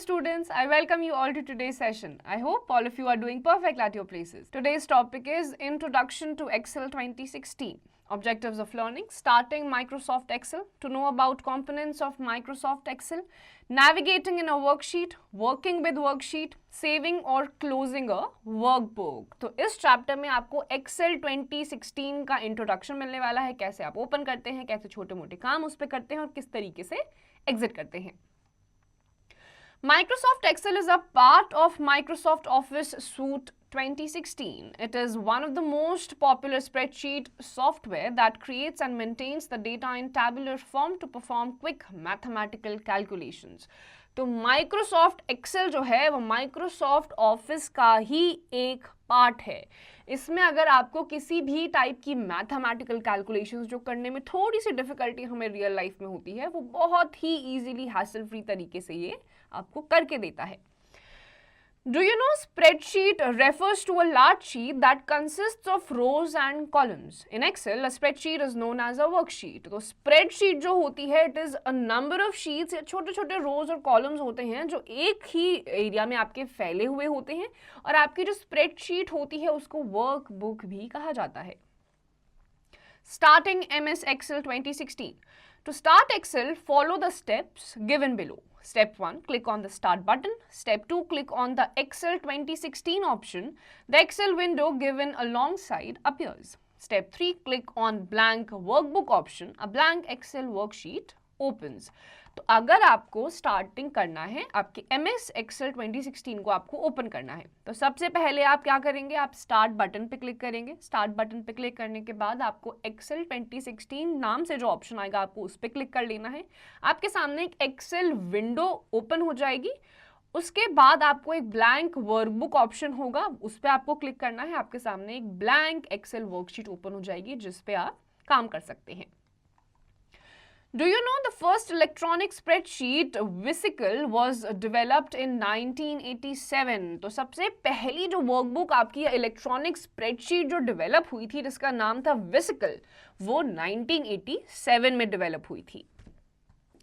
students, I welcome you all to today's session. I hope all of you are doing perfect at your places. Today's topic is Introduction to Excel 2016. Objectives of learning: starting Microsoft Excel, to know about components of Microsoft Excel, navigating in a worksheet, working with worksheet, saving और closing a workbook. तो इस chapter में आपको Excel 2016 का introduction मिलने वाला है, कैसे आप ओपन करते हैं, कैसे छोटे मोटे काम उस पर करते हैं और किस तरीके से एग्जिट करते हैं. Microsoft Excel is a part of Microsoft Office Suite 2016. It is one of the most popular spreadsheet software that creates and maintains the data in tabular form to perform quick mathematical calculations. तो Microsoft Excel जो है वो Microsoft Office का ही एक part है. इसमें अगर आपको किसी भी टाइप की मैथमेटिकल कैलकुलेशंस जो करने में थोड़ी सी डिफिकल्टी हमें रियल लाइफ में होती है, वो बहुत ही इजीली हैसल फ्री तरीके से ये आपको करके देता है. Do you know spreadsheet refers to a large sheet that consists of rows and columns. In Excel, a spreadsheet is known as a worksheet. तो spreadsheet जो होती है, it is a number of sheets, छोटे छोटे rows और columns होते हैं जो एक ही एरिया में आपके फैले हुए होते हैं, और आपकी जो spreadsheet होती है उसको workbook भी कहा जाता है. Starting MS Excel 2016. To start Excel, follow the steps given below. Step 1, click on the Start button. Step 2, click on the Excel 2016 option. The Excel window given alongside appears. Step 3, click on Blank Workbook option. A blank Excel worksheet opens. तो अगर आपको starting करना है, आपके MS Excel 2016 को आपको open करना है, तो सबसे पहले आप क्या करेंगे, आप स्टार्ट बटन पे क्लिक करेंगे. स्टार्ट बटन पे क्लिक करने के बाद आपको Excel 2016 नाम से जो ऑप्शन आएगा आपको उस पर क्लिक कर लेना है. आपके सामने एक एक्सेल विंडो ओपन हो जाएगी. उसके बाद आपको एक ब्लैंक वर्कबुक ऑप्शन होगा, उस पर आपको क्लिक करना है. आपके सामने एक ब्लैंक एक्सेल वर्कशीट ओपन हो जाएगी जिस पे आप काम कर सकते हैं. Do you know the first electronic spreadsheet Visical was developed in 1987? तो सबसे पहली जो वर्कबुक आपकी इलेक्ट्रॉनिक स्प्रेडशीट जो डेवलप हुई थी जिसका नाम था Visical, वो 1987 में डेवलप हुई थी.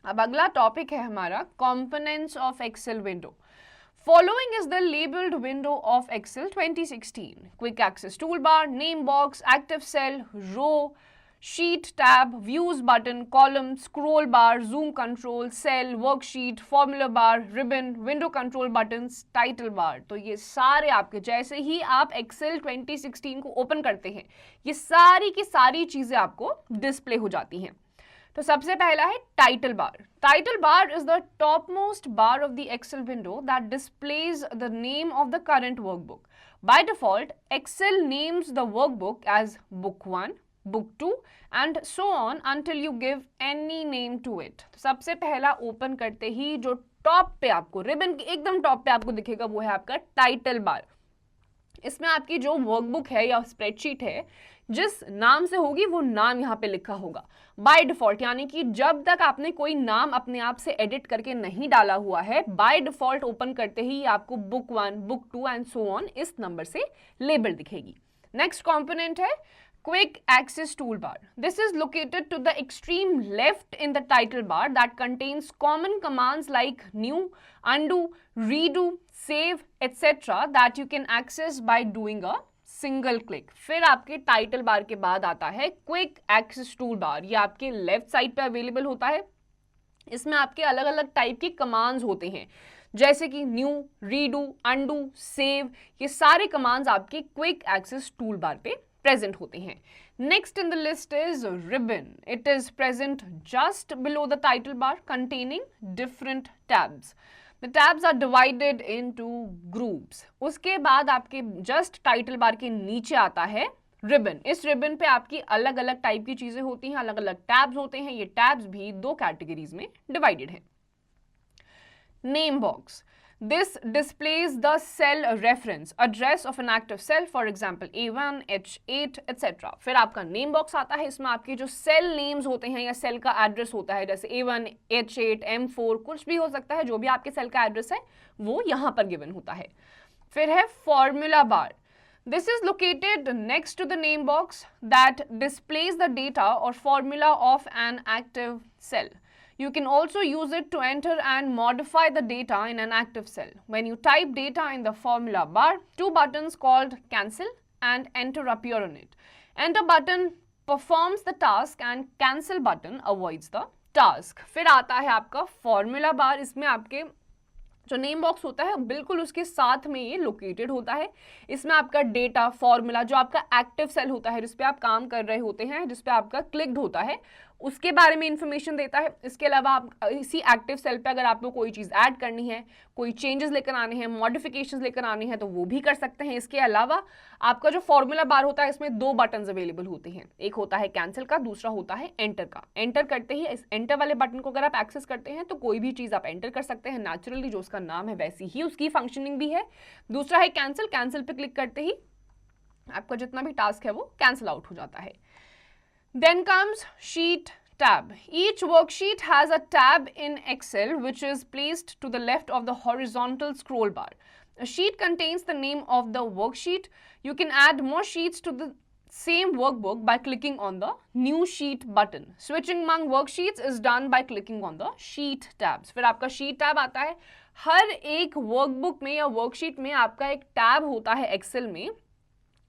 अब अगला टॉपिक है हमारा Components of Excel window. Following is the labeled window of Excel 2016. Quick access toolbar, name box, active cell, row, sheet tab, views button, column, scroll bar, zoom control, cell, worksheet, formula bar, ribbon, window control buttons, title bar. तो ये सारे आपके जैसे ही आप Excel 2016 को open करते हैं, ये सारी की सारी चीजें आपको डिस्प्ले हो जाती हैं. तो सबसे पहला है title bar. Title bar is the top most bar of the Excel window that displays the name of the current workbook. By default Excel names the workbook as book 1, book 2 and so on until you give any name to it. तो सबसे पहला open करते ही जो top पे आपको ribbon के एकदम top पे आपको दिखेगा वो है आपका टाइटल बार. इसमें आपकी जो वर्कबुक है या स्प्रेडशीट है जिस नाम से होगी वो नाम यहाँ पे लिखा होगा बाय डिफॉल्ट, यानी कि जब तक आपने कोई नाम अपने आप से एडिट करके नहीं डाला हुआ है, बाय डिफॉल्ट ओपन करते ही आपको book 1, book 2 and so on इस नंबर से लेबल दिखेगी. नेक्स्ट कॉम्पोनेंट है Quick Access Toolbar. This is located to the extreme left in the title bar that contains common commands like new, undo, redo, save, etc. that you can access by doing a single click. फिर आपके title bar के बाद आता है Quick Access Toolbar. ये आपके left side पे available होता है. इसमें आपके अलग अलग टाइप के कमांड्स होते हैं जैसे कि न्यू, रीडू, अंडू, सेव. ये सारे कमांड्स आपके क्विक एक्सेस टूल बार पे present होते हैं. Next in the list is ribbon. It is present just below the title bar containing different tabs. The tabs are divided into groups. उसके बाद आपके just title bar के नीचे आता है ribbon. इस ribbon पे आपकी अलग अलग टाइप की चीजें होती हैं, अलग अलग tabs होते हैं. ये tabs भी दो कैटेगरीज में divided हैं. Name box. This displays the cell reference, address of an active cell, for example A1, H8, etc. फिर आपका नेम बॉक्स आता है. इसमें आपके जो सेल नेम्स होते हैं या सेल का एड्रेस होता है, जैसे A1, H8, M4, कुछ भी हो सकता है, जो भी आपके सेल का एड्रेस है वो यहाँ पर गिवन होता है. फिर है formula bar. This is located next to the name box that displays the data or formula of an active cell. You can also use it to enter and modify the data in an active cell. When you type data in the formula bar, two buttons called cancel and enter appear on it. Enter button performs the task and cancel button avoids the task. फिर आता है आपका formula bar. इसमें आपके जो name box होता है बिल्कुल उसके साथ में ये लोकेटेड होता है. इसमें आपका डेटा फॉर्मूला जो आपका एक्टिव सेल होता है जिस पे आप काम कर रहे होते हैं, जिस पे आपका क्लिक्ड होता है, उसके बारे में इंफॉर्मेशन देता है. इसके अलावा आप इसी एक्टिव सेल पे अगर आपको कोई चीज़ ऐड करनी है, कोई चेंजेस लेकर आने हैं, मॉडिफिकेशंस लेकर आने हैं तो वो भी कर सकते हैं. इसके अलावा आपका जो फॉर्मूला बार होता है इसमें दो बटन्स अवेलेबल होते हैं. एक होता है कैंसिल का, दूसरा होता है एंटर का. एंटर करते ही इस एंटर वाले बटन को अगर आप एक्सेस करते हैं तो कोई भी चीज़ आप एंटर कर सकते हैं. नेचुरली जो उसका नाम है वैसी ही उसकी फंक्शनिंग भी है. दूसरा है कैंसिल. कैंसिल पे क्लिक करते ही आपका जितना भी टास्क है वो कैंसिल आउट हो जाता है. Then comes sheet tab. Each worksheet has a tab in Excel which is placed to the left of the horizontal scroll bar. A sheet contains the name of the worksheet. You can add more sheets to the same workbook by clicking on the new sheet button. Switching among worksheets is done by clicking on the sheet tabs. फिर आपका sheet tab आता है. हर एक workbook में या worksheet में आपका एक टैब होता है एक्सेल में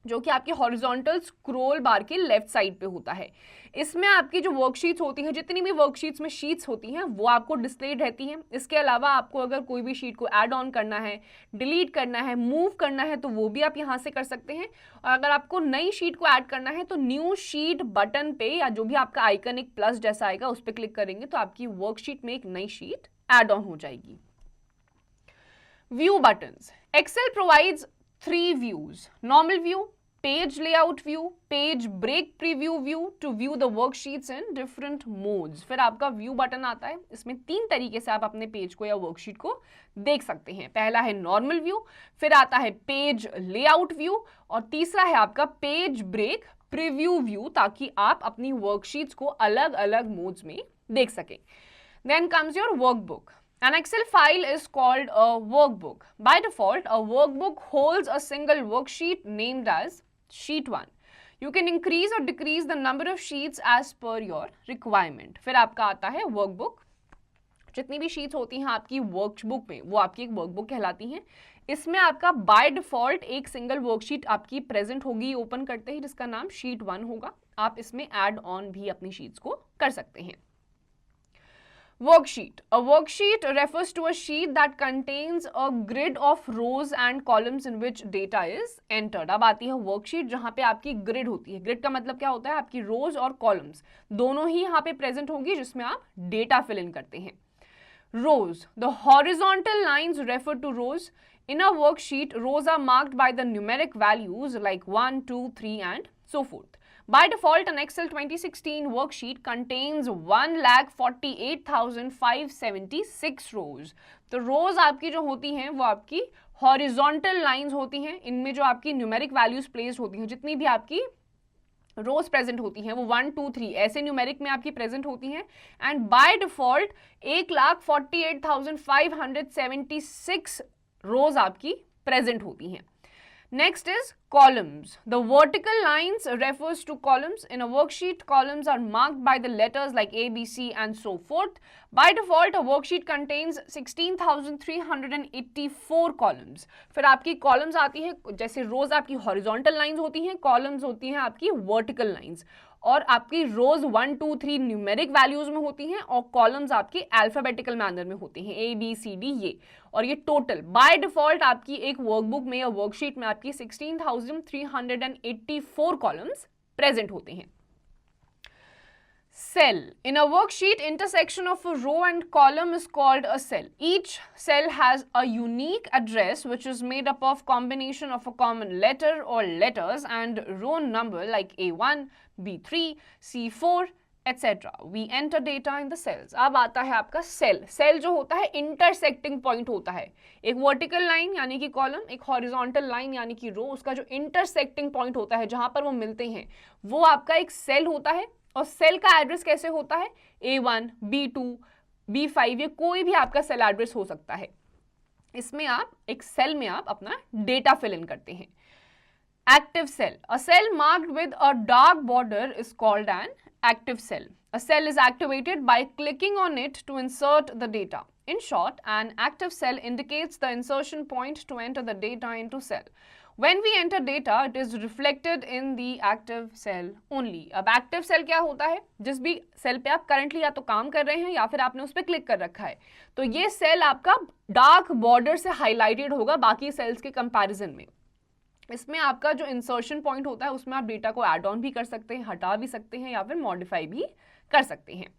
जो कि आपके हॉरिजॉन्टल स्क्रॉल बार के लेफ्ट साइड पे होता है. इसमें आपकी जो वर्कशीट्स होती हैं, जितनी भी वर्कशीट्स में शीट्स होती हैं वो आपको डिस्प्लेड रहती हैं. इसके अलावा आपको अगर कोई भी शीट को ऐड ऑन करना है, डिलीट करना है, मूव करना है तो वो भी आप यहाँ से कर सकते हैं. और अगर आपको नई शीट को ऐड करना है तो न्यू शीट बटन पे या जो भी आपका आइकन एक प्लस जैसा आएगा उस पर क्लिक करेंगे तो आपकी वर्कशीट में एक नई शीट ऐड ऑन हो जाएगी. View buttons. Excel provides 3 views: normal view, page layout view, page break preview view to view the worksheets in different modes. फिर आपका व्यू बटन आता है. इसमें 3 तरीके से आप अपने पेज को या वर्कशीट को देख सकते हैं. पहला है नॉर्मल व्यू, फिर आता है पेज लेआउट व्यू और तीसरा है आपका पेज ब्रेक प्रीव्यू व्यू ताकि आप अपनी वर्कशीट्स को अलग अलग मोड्स में देख सकें. Then comes your workbook. An Excel file is called a workbook. By default, a workbook holds a single worksheet named as Sheet 1. You can increase or decrease the number of sheets as per your requirement. फिर आपका आता है workbook. जितनी भी sheets होती हैं आपकी workbook में वो आपकी एक वर्कबुक कहलाती हैं. इसमें आपका बाय डिफॉल्ट एक सिंगल वर्कशीट आपकी प्रेजेंट होगी ओपन करते ही जिसका नाम शीट 1 होगा. आप इसमें ऐड ऑन भी अपनी शीट्स को कर सकते हैं. Worksheet. A worksheet refers to a sheet that contains a grid of rows and columns in which data is entered. अब आती है worksheet जहाँ पे आपकी grid होती है. grid का मतलब क्या होता है? आपकी rows और columns दोनों ही यहाँ पे present होंगी जिसमें आप data fill in करते हैं. Rows. The horizontal lines refer to rows. In a worksheet, rows are marked by the numeric values like 1, 2, 3 and so forth. By default, an Excel 2016 worksheet contains 1,48,576 rows. तो rows आपकी जो होती हैं वो आपकी horizontal lines होती हैं. इनमें जो आपकी numeric values placed होती हैं, जितनी भी आपकी रोज प्रेजेंट होती हैं वो 1, 2, 3 ऐसे न्यूमेरिक में आपकी प्रेजेंट होती हैं. एंड बाय डिफॉल्ट 1,48,576 रोज आपकी प्रेजेंट होती हैं. Next is columns. The vertical lines refers to columns. In a worksheet, columns are marked by the letters like A, B, C and so forth. By default, a worksheet contains 16,384 columns. फिर आपकी columns आती है, जैसे rows आपकी horizontal lines होती हैं, columns होती हैं आपकी vertical lines. और आपकी रोज 1, 2, 3 न्यूमेरिक वैल्यूज में होती हैं और कॉलम्स आपके अल्फाबेटिकल मैनर में होते हैं A, B, C, D ये. और ये टोटल बाय डिफॉल्ट आपकी एक वर्कबुक में या वर्कशीट में आपकी 16,384 कॉलम्स प्रेजेंट होते हैं. Cell. In a worksheet, intersection of a row and column is called a cell. Each cell has a unique address which is made up of combination of a common letter or letters and row number like A1, B3, C4, etc. We enter data in the cells. अब आता है आपका cell. Cell जो होता है intersecting point होता है. एक वर्टिकल लाइन यानी कि कॉलम, एक हॉरिजॉन्टल लाइन यानी कि रो, उसका जो इंटरसेक्टिंग पॉइंट होता है जहां पर वो मिलते हैं वो आपका एक सेल होता है. और सेल का एड्रेस कैसे होता है? A1, B2, B5 ये कोई भी आपका सेल एड्रेस हो सकता है. इसमें आप एक सेल में आप अपना डेटा फिल इन करते हैं. Active cell. A cell marked with a dark border is called an active cell. A cell is activated by clicking on it to insert the data. In short, an active cell indicates the insertion point to enter the data into cell. When we enter data, it is reflected in the active cell only. अब active cell क्या होता है? जिस भी cell पे आप currently या तो काम कर रहे हैं या फिर आपने उस पर क्लिक कर रखा है, तो ये सेल आपका डार्क बॉर्डर से हाईलाइटेड होगा बाकी सेल्स के कंपैरिजन में. इसमें आपका जो इंसर्शन पॉइंट होता है उसमें आप डेटा को एड ऑन भी कर सकते हैं, हटा भी सकते हैं या फिर मॉडिफाई भी कर सकते हैं.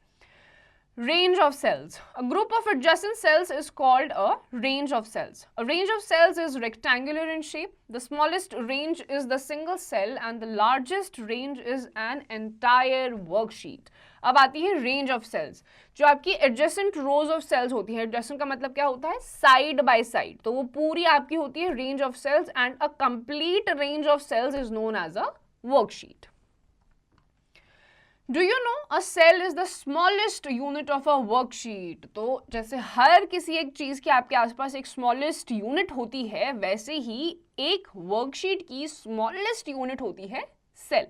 Range of cells. A group of adjacent cells is called a range of cells. A range of cells is rectangular in shape. The smallest range is the single cell and the largest range is an entire worksheet. अब आती है range of cells. जो आपकी adjacent rows of cells होती है, adjacent का मतलब क्या होता है? Side by side. तो वो पूरी आपकी होती है range of cells and a complete range of cells is known as a worksheet. Do you know a cell is the smallest unit of a worksheet? तो जैसे हर किसी एक चीज के आपके आसपास एक smallest unit होती है, वैसे ही एक worksheet की smallest unit होती है cell.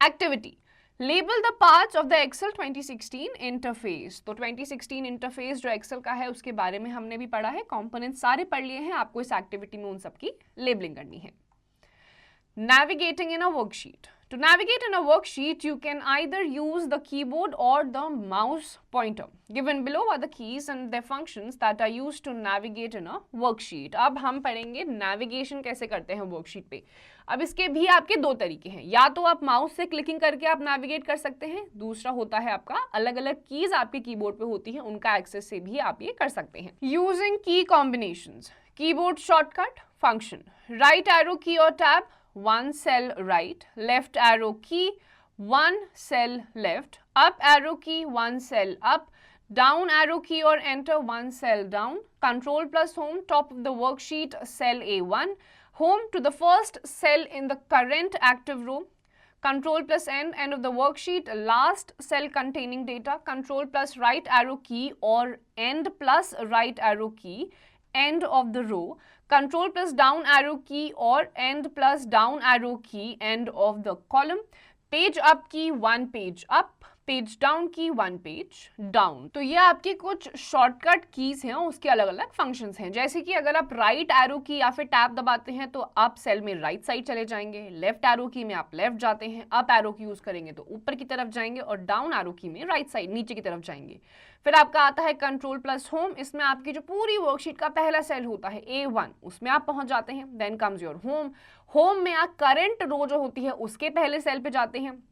Activity. Label the parts of the Excel 2016 interface. तो 2016 interface जो Excel का है उसके बारे में हमने भी पढ़ा है, components सारे पढ़ लिए हैं, आपको इस activity में उन सबकी labeling करनी है. Navigating in a worksheet. To navigate in a worksheet, you can either use the keyboard or the mouse pointer. Given below are the keys and their functions that are used to navigate in a worksheet. अब हम पढ़ेंगे navigation कैसे करते हैं worksheet पे. अब इसके भी आपके दो तरीके हैं, या तो आप माउस से क्लिकिंग करके आप navigate कर सकते हैं, दूसरा होता है आपका अलग अलग कीज आपके कीबोर्ड पे होती हैं, उनका एक्सेस से भी आप ये कर सकते हैं. Using key combinations. Keyboard shortcut function. Right arrow key or tab, one cell right, left arrow key, one cell left, up arrow key, one cell up, down arrow key or enter, one cell down, control plus home, top of the worksheet, cell A1, home to the first cell in the current active row, control plus end of the worksheet, last cell containing data, control plus right arrow key or end plus right arrow key, end of the row, control plus down arrow key or end plus down arrow key, end of the column, page up key, one page up, page down की, one page down. तो ये आपके कुछ shortcut keys हैं, उसके अलग अलग functions हैं. जैसे कि अगर आप राइट एरो की या फिर टैब दबाते हैं तो आप सेल में राइट साइड चले जाएंगे, लेफ्ट एरो की में आप लेफ्ट जाते हैं, अप एरो की यूज करेंगे तो ऊपर की तरफ जाएंगे और डाउन एरो की में राइट साइड नीचे की तरफ जाएंगे. फिर आपका आता है कंट्रोल प्लस होम, इसमें आपकी जो पूरी वर्कशीट का पहला सेल होता है A1, उसमें आप पहुंच जाते हैं. Then comes your home, home में आप करंट रो जो होती है उसके पहले सेल पे जाते हैं.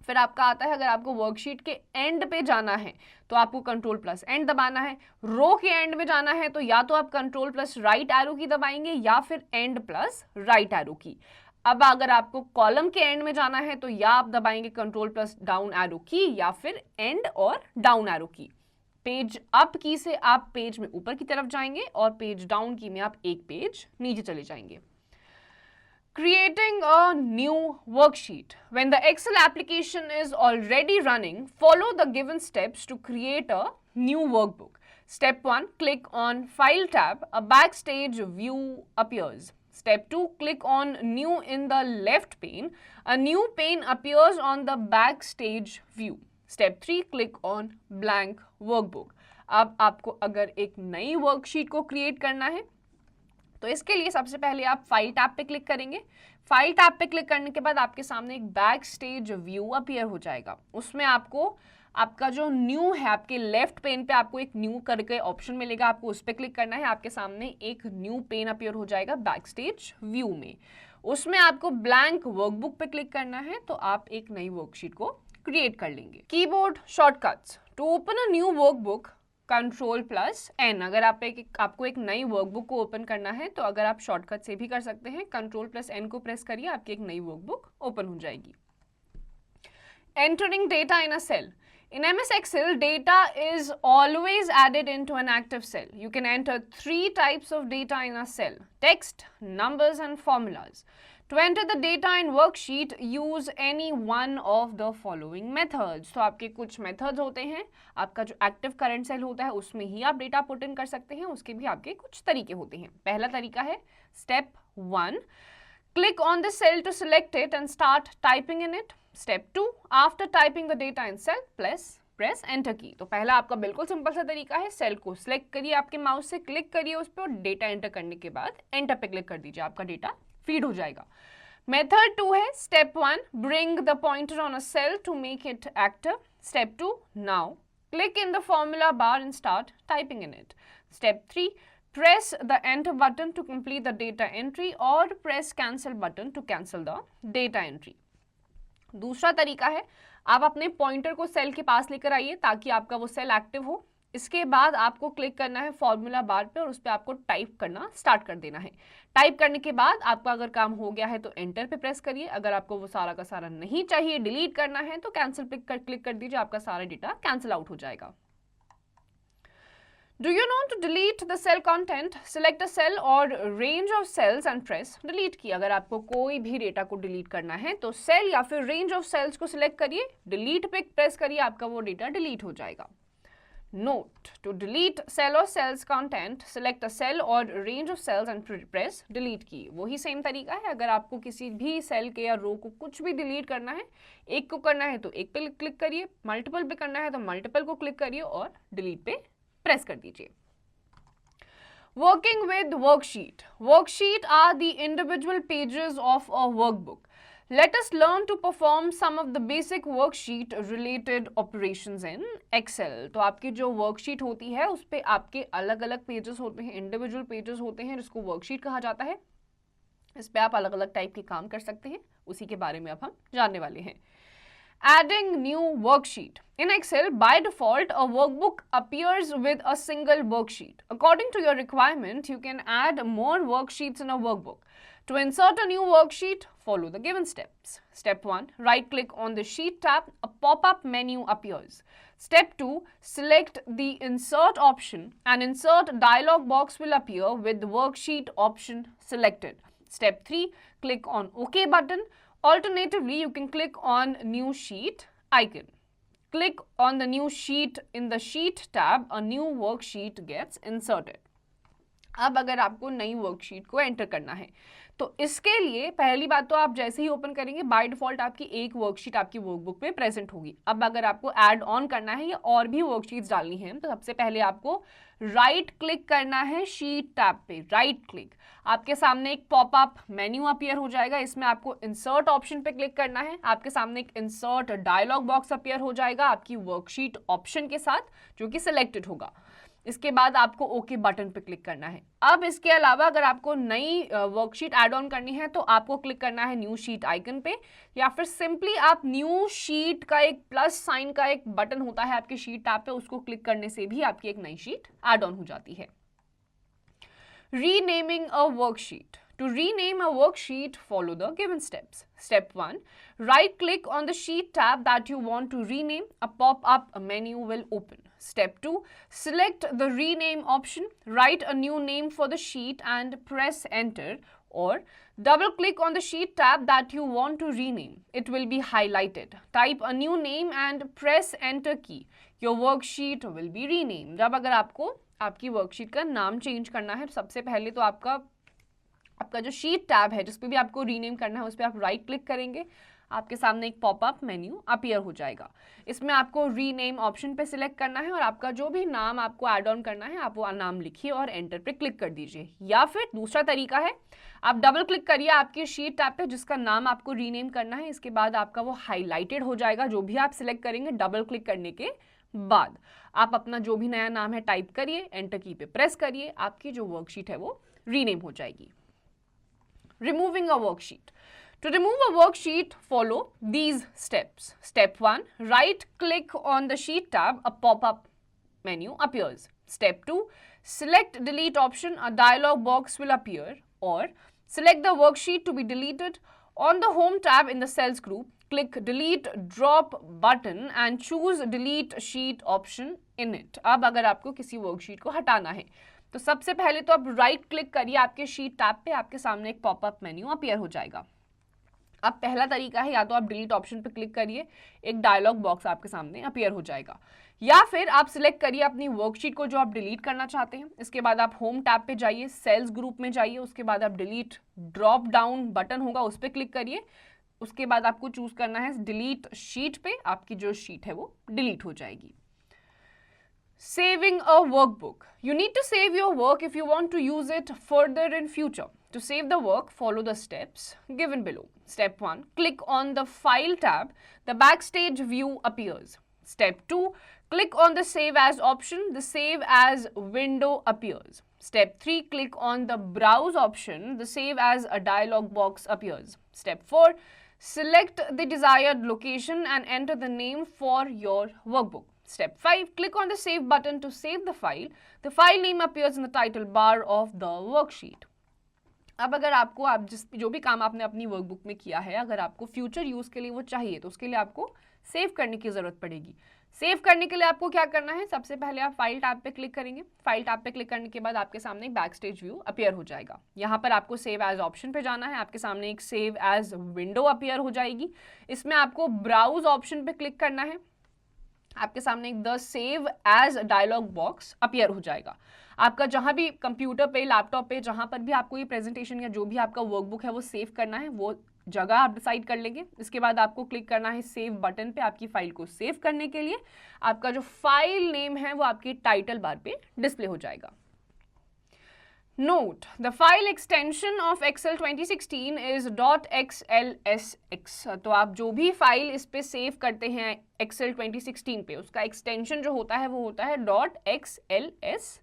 फिर आपका आता है अगर आपको वर्कशीट के एंड पे जाना है तो आपको कंट्रोल प्लस एंड दबाना है. रो के एंड में जाना है तो या तो आप कंट्रोल प्लस राइट एरो की दबाएंगे या फिर एंड प्लस राइट एरो की. अब अगर आपको कॉलम के एंड में जाना है तो या आप दबाएंगे कंट्रोल प्लस डाउन एरो की या फिर एंड और डाउन एरो की. पेज अप की से आप पेज में ऊपर की तरफ जाएंगे और पेज डाउन की में आप एक पेज नीचे चले जाएंगे. Creating a new worksheet. When the Excel application is already running, follow the given steps to create a new workbook. Step 1, click on File tab. A backstage view appears. Step 2, click on New in the left pane. A new pane appears on the backstage view. Step 3, click on Blank Workbook. अब आपको अगर एक नई worksheet को create करना है तो इसके लिए सबसे पहले आप फाइल टैब पे क्लिक करेंगे. फाइल टैब पे क्लिक करने के बाद आपके सामने एक बैक स्टेज व्यू अपीयर हो जाएगा. उसमें आपको आपका जो न्यू है आपके लेफ्ट पेन पे आपको एक न्यू करके ऑप्शन मिलेगा, आपको उस पर क्लिक करना है. आपके सामने एक न्यू पेन अपीयर हो जाएगा बैक स्टेज व्यू में. उसमें आपको ब्लैंक वर्कबुक पे क्लिक करना है तो आप एक नई वर्कशीट को क्रिएट कर लेंगे. Keyboard shortcuts. To open a new workbook, control plus N. अगर आपको एक नई वर्कबुक को ओपन करना है तो अगर आप शॉर्टकट से भी कर सकते हैं, कंट्रोल प्लस एन को प्रेस करिए, आपकी एक नई वर्कबुक ओपन हो जाएगी. Entering data in a cell. In MS Excel, data is always added into an active cell. You can enter 3 types of data in a cell: text, numbers and formulas. To enter the data in worksheet, use any one of the following methods. तो आपके कुछ methods होते हैं. आपका जो active current cell होता है उसमें ही आप data put in कर सकते हैं, उसके भी आपके कुछ तरीके होते हैं. पहला तरीका है Step 1, Click on the cell to select it and start typing in it. Step 2, after typing the data in cell, press enter की। तो पहला आपका बिल्कुल सिंपल सा तरीका है, सेल को सिलेक्ट करिए, आपके माउस से क्लिक करिए उस पर और डेटा एंटर करने के बाद एंटर पे क्लिक कर दीजिए, आपका डेटा फीड हो जाएगा। मेथड 2 है step 1, bring the pointer on a cell to make it active. Step 2, now click in the formula bar and start typing in it. Step 3, press the enter button to complete the data entry or press cancel button to cancel the data entry. दूसरा तरीका है, आप अपने pointer को cell के पास लेकर आइए ताकि आपका वो सेल एक्टिव हो। इसके बाद आपको क्लिक करना है फॉर्मूला बार पे और उस पर आपको टाइप करना स्टार्ट कर देना है। टाइप करने के बाद आपका अगर काम हो गया है तो एंटर पे प्रेस करिए, अगर आपको वो सारा का सारा नहीं चाहिए, डिलीट करना है तो कैंसिल पे क्लिक कर दीजिए, आपका सारा डेटा कैंसिल आउट हो जाएगा। Do you know to delete the cell content? Select a cell or range of cells and press delete की। अगर आपको कोई भी डेटा को डिलीट करना है तो सेल या फिर रेंज ऑफ सेल्स को सिलेक्ट करिए, डिलीट पे प्रेस करिए, आपका वो डेटा डिलीट हो जाएगा। Note, to delete cell or cells content, select a cell or range of cells and press delete की। वही सेम तरीका है, अगर आपको किसी भी सेल के या रो को कुछ भी डिलीट करना है, एक को करना है तो एक पे क्लिक करिए, मल्टीपल पे करना है तो मल्टीपल को क्लिक करिए और डिलीट पे प्रेस कर दीजिए। Working with worksheet. Worksheet are the individual pages of a workbook. Let us learn to perform some of the basic worksheet related operations in Excel. तो आपकी जो वर्कशीट होती है उस पे आपके अलग अलग पेजेस होते हैं, इंडिविजुअल पेजेस होते हैं जिसको वर्कशीट कहा जाता है। इस पे आप अलग अलग टाइप के काम कर सकते हैं, उसी के बारे में अब हम जानने वाले हैं। Adding new worksheet. In Excel, by default, a workbook appears with a single worksheet. According to your requirement, you can add more worksheets in a workbook. To insert a new worksheet, follow the given steps. Step 1, right-click on the Sheet tab. A pop-up menu appears. Step 2, select the Insert option. An Insert dialog box will appear with the Worksheet option selected. Step 3, click on OK button. Alternatively, you can click on New Sheet icon. Click on the New Sheet in the Sheet tab. A new worksheet gets inserted. अब अगर आपको नई worksheet को enter करना है तो इसके लिए पहली बात तो आप जैसे ही ओपन करेंगे बाय डिफॉल्ट आपकी एक वर्कशीट आपकी वर्कबुक में प्रेजेंट होगी। अब अगर आपको ऐड ऑन करना है या और भी वर्कशीट्स डालनी है तो सबसे पहले आपको राइट क्लिक करना है शीट टैब पे, राइट क्लिक। आपके सामने एक पॉपअप मेन्यू अपीयर हो जाएगा, इसमें आपको इंसर्ट ऑप्शन पे क्लिक करना है। आपके सामने एक इंसर्ट डायलॉग बॉक्स अपीयर हो जाएगा आपकी वर्कशीट ऑप्शन के साथ जो कि सिलेक्टेड होगा। इसके बाद आपको ओके बटन पे क्लिक करना है। अब इसके अलावा अगर आपको नई वर्कशीट ऐड ऑन करनी है तो आपको क्लिक करना है न्यू शीट आइकन पे, या फिर सिंपली आप न्यू शीट का एक प्लस साइन का एक बटन होता है आपकी शीट टैब पे, उसको क्लिक करने से भी आपकी एक नई शीट ऐड ऑन हो जाती है। Renaming a worksheet. To rename a worksheet, follow the given steps. Step 1. Right click on the sheet tab that you want to rename. A pop-up menu will open. Step 2. Select the rename option. Write a new name for the sheet and press enter, or double click on the sheet tab that you want to rename. It will be highlighted. Type a new name and press enter key. Your worksheet will be renamed. जब अगर आपको आपकी worksheet का नाम change करना है सबसे पहले तो आपका जो शीट टैब है जिस पे भी आपको रीनेम करना है उस पर आप राइट क्लिक करेंगे, आपके सामने एक पॉपअप मेन्यू अपीयर हो जाएगा। इसमें आपको रीनेम ऑप्शन पे सिलेक्ट करना है और आपका जो भी नाम आपको ऐड ऑन करना है आप वो नाम लिखिए और एंटर पे क्लिक कर दीजिए। या फिर दूसरा तरीका है, आप डबल क्लिक करिए आपकी शीट टैब पे जिसका नाम आपको रीनेम करना है, इसके बाद आपका वो हाईलाइटेड हो जाएगा जो भी आप सिलेक्ट करेंगे। डबल क्लिक करने के बाद आप अपना जो भी नया नाम है टाइप करिए, एंटर की पे प्रेस करिए, आपकी जो वर्कशीट है वो रीनेम हो जाएगी। Removing a worksheet. To remove a worksheet, follow these steps. Step 1. Right click on the sheet tab. A pop-up menu appears. Step 2. Select delete option. A dialog box will appear. Or select the worksheet to be deleted. On the home tab in the cells group, click delete drop button and choose delete sheet option in it. अब अगर आपको किसी worksheet को हटाना है तो सबसे पहले तो आप राइट क्लिक करिए आपके शीट टैब पे, आपके सामने एक पॉपअप मेन्यू अपीयर हो जाएगा। अब पहला तरीका है, या तो आप डिलीट ऑप्शन पे क्लिक करिए, एक डायलॉग बॉक्स आपके सामने अपीयर हो जाएगा, या फिर आप सिलेक्ट करिए अपनी वर्कशीट को जो आप डिलीट करना चाहते हैं। इसके बाद आप होम टैब पे जाइए, सेल्स ग्रुप में जाइए, उसके बाद आप डिलीट ड्रॉप डाउन बटन होगा उस पर क्लिक करिए। उसके बाद आपको चूज करना है डिलीट शीट पे, आपकी जो शीट है वो डिलीट हो जाएगी। Saving a workbook. You need to save your work if you want to use it further in future. To save the work, follow the steps given below. Step 1. Click on the File tab. The Backstage view appears. Step 2. Click on the Save As option. The Save As window appears. Step 3. Click on the Browse option. The Save As a dialog box appears. Step 4. Select the desired location and enter the name for your workbook. Step 5. Click on the Save button to save the file. The file name appears in the title bar of the worksheet. अब अगर आपको आप जो भी काम आपने अपनी workbook में किया है, अगर आपको फ्यूचर यूज के लिए वो चाहिए तो उसके लिए आपको सेव करने की जरूरत पड़ेगी। सेव करने के लिए आपको क्या करना है, सबसे पहले आप फाइल टैब पे क्लिक करेंगे। फाइल टैब पे क्लिक करने के बाद आपके सामने एक बैकस्टेज व्यू अपीयर हो जाएगा। यहाँ पर आपको सेव एज ऑप्शन पे जाना है, आपके सामने एक सेव एज विंडो अपीयर हो जाएगी। इसमें आपको ब्राउज ऑप्शन पे क्लिक करना है, आपके सामने एक the save as dialog box appear हो जाएगा। आपका जहां भी कंप्यूटर पे, लैपटॉप पे, जहां पर भी आपको ये प्रेजेंटेशन या जो भी आपका वर्कबुक है वो सेव करना है, वो जगह आप डिसाइड कर लेंगे। इसके बाद आपको क्लिक करना है सेव बटन पे आपकी फाइल को सेव करने के लिए। आपका जो फाइल नेम है वो आपकी टाइटल बार पे डिस्प्ले हो जाएगा। Note, the file extension of Excel 2016 is .xlsx. तो आप जो भी फाइल इस पे सेव करते हैं Excel 2016 पे, उसका एक्सटेंशन जो होता है वो होता है .xlsx.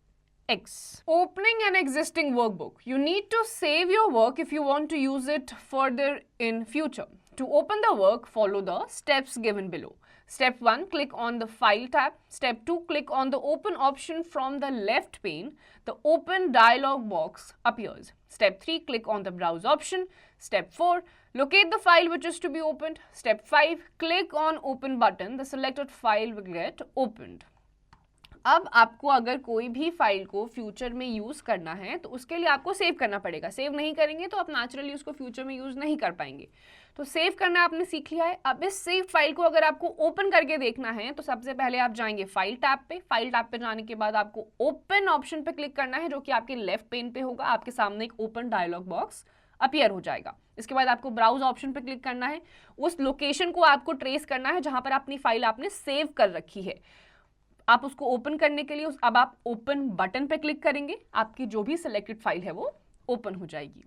Opening an existing workbook. You need to save your work if you want to use it further in future. To open the work, follow the steps given below. Step 1. Click on the File tab. Step 2. Click on the Open option from the left pane. The Open dialog box appears. Step 3. Click on the Browse option. Step 4. Locate the file which is to be opened. Step 5. Click on Open button. The selected file will get opened. अब आपको अगर कोई भी file को future में use करना है तो उसके लिए आपको सेव करना पड़ेगा। सेव नहीं करेंगे तो आप नेचुरली उसको फ्यूचर में यूज नहीं कर पाएंगे। तो सेव करना आपने सीख लिया है। अब इस सेव फाइल को अगर आपको ओपन करके देखना है तो सबसे पहले आप जाएंगे फाइल टैब पे। फाइल टैब पे जाने के बाद आपको ओपन ऑप्शन पे क्लिक करना है, जो कि आपके लेफ्ट पेन पे होगा। आपके सामने एक ओपन डायलॉग बॉक्स अपीयर हो जाएगा। इसके बाद आपको ब्राउज ऑप्शन पे क्लिक करना है। उस लोकेशन को आपको ट्रेस करना है जहां पर अपनी फाइल आपने सेव कर रखी है। आप उसको ओपन करने के लिए अब आप ओपन बटन पे क्लिक करेंगे, आपकी जो भी सिलेक्टेड फाइल है वो ओपन हो जाएगी।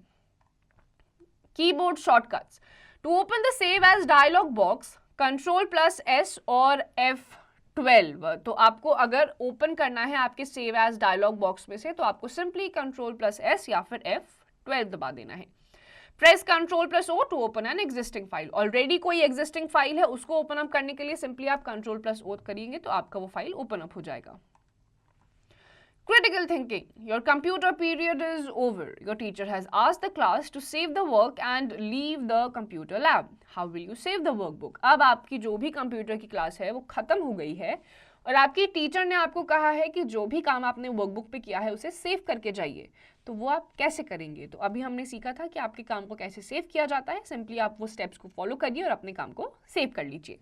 Keyboard shortcuts to open the save as dialog box, Ctrl+S और F12। तो आपको अगर ओपन करना है आपके सेव एज डायलॉग बॉक्स में से तो आपको सिंपली Ctrl+S या फिर F12 दबा देना है। Press Ctrl+O to open an existing file. Already कोई एग्जिस्टिंग फाइल है उसको ओपन अप करने के लिए सिंपली आप Ctrl+O करेंगे तो आपका वो फाइल ओपन अप हो जाएगा। Critical thinking. Your computer period is over. Your teacher has asked the class to save the work and leave the computer lab. How will you save the workbook? अब आपकी जो भी computer की class है वो खत्म हो गई है और आपकी टीचर ने आपको कहा है कि जो भी काम आपने वर्कबुक पे किया है उसे सेव करके जाइए। तो वो आप कैसे करेंगे? तो अभी हमने सीखा था कि आपके काम को कैसे सेव किया जाता है। सिंपली आप वो स्टेप्स को फॉलो करिए और अपने काम को सेव कर लीजिए।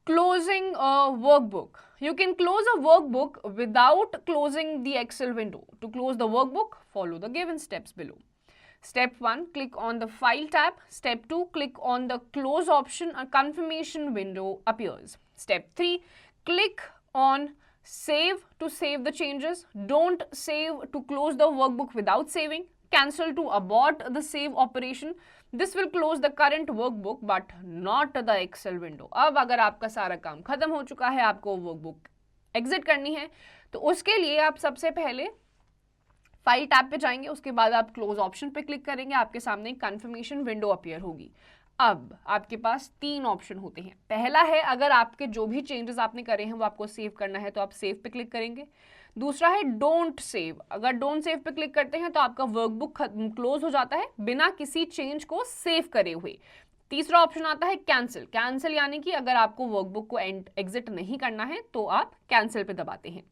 Closing a workbook. You can close a workbook without closing the Excel window. To close the workbook, follow the given steps below. Step 1, click on the File tab. Step 2, click on the Close option. A confirmation window appears. Step 3, click on Save to save the changes. Don't save to close the workbook without saving. Cancel to abort the save operation. This will close the current workbook but not the Excel window. अब अगर आपका सारा काम खत्म हो चुका है, आपको वर्कबुक एग्जिट करनी है, तो उसके लिए आप सबसे पहले फाइल टैब पे जाएंगे। उसके बाद आप क्लोज ऑप्शन पे क्लिक करेंगे। आपके सामने कंफर्मेशन विंडो अपीयर होगी। अब आपके पास 3 ऑप्शन होते हैं। पहला है अगर आपके जो भी चेंजेस आपने करे हैं वो आपको सेव करना है तो आप सेव पे क्लिक करेंगे। दूसरा है डोंट सेव। अगर डोंट सेव पे क्लिक करते हैं तो आपका वर्कबुक क्लोज हो जाता है बिना किसी चेंज को सेव करे हुए। तीसरा ऑप्शन आता है कैंसिल। कैंसिल यानी कि अगर आपको वर्कबुक को एग्जिट नहीं करना है तो आप कैंसिल पे दबाते हैं।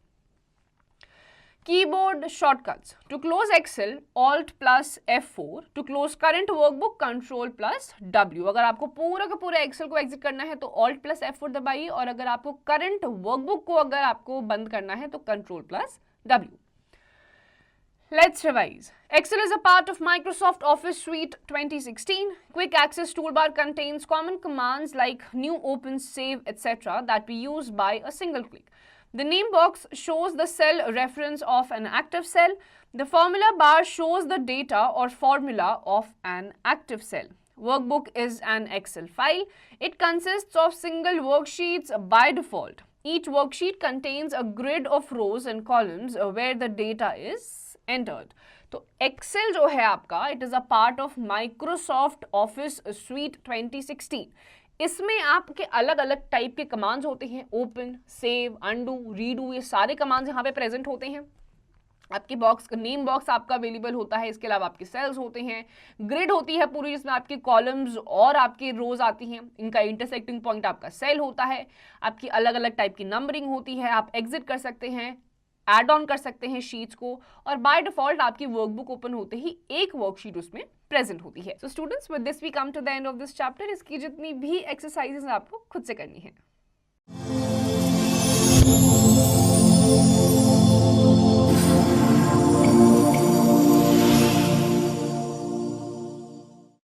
Keyboard shortcuts. To close Excel, Alt plus F4. To close current workbook, Control plus W. अगर आपको पूरा का पूरा Excel को एग्जिट करना है तो Alt plus F4 दबाइए, और अगर आपको करंट वर्कबुक को अगर आपको बंद करना है तो Control plus W. Let's revise. Excel is a part of Microsoft Office Suite 2016. Quick Access Toolbar contains common commands like new, open, save, etc. that we use by a single click. The name box shows the cell reference of an active cell. The formula bar shows the data or formula of an active cell. Workbook is an Excel file. It consists of single worksheets by default. Each worksheet contains a grid of rows and columns where the data is entered. तो Excel जो है आपका, it is a part of Microsoft Office Suite 2016. इसमें आपके अलग अलग type के commands होते हैं, ओपन, सेव, अंडू, रीडू, ये सारे कमांड्स यहाँ पे प्रेजेंट होते हैं. आपकी बॉक्स नेम बॉक्स आपका अवेलेबल होता है. इसके अलावा आपके सेल्स होते हैं, ग्रिड होती है पूरी जिसमें आपके कॉलम्स और आपके रोज आती हैं. इनका इंटरसेक्टिंग पॉइंट आपका सेल होता है. आपकी अलग अलग टाइप की नंबरिंग होती है. आप एग्जिट कर सकते हैं, ऐड ऑन कर सकते हैं शीट्स को, और बाय डिफॉल्ट आपकी वर्कबुक ओपन होते ही एक वर्कशीट उसमें प्रेजेंट होती है. So students, with this we come to the end of this chapter. इसकी जितनी भी एक्सरसाइजेस आपको खुद से करनी है.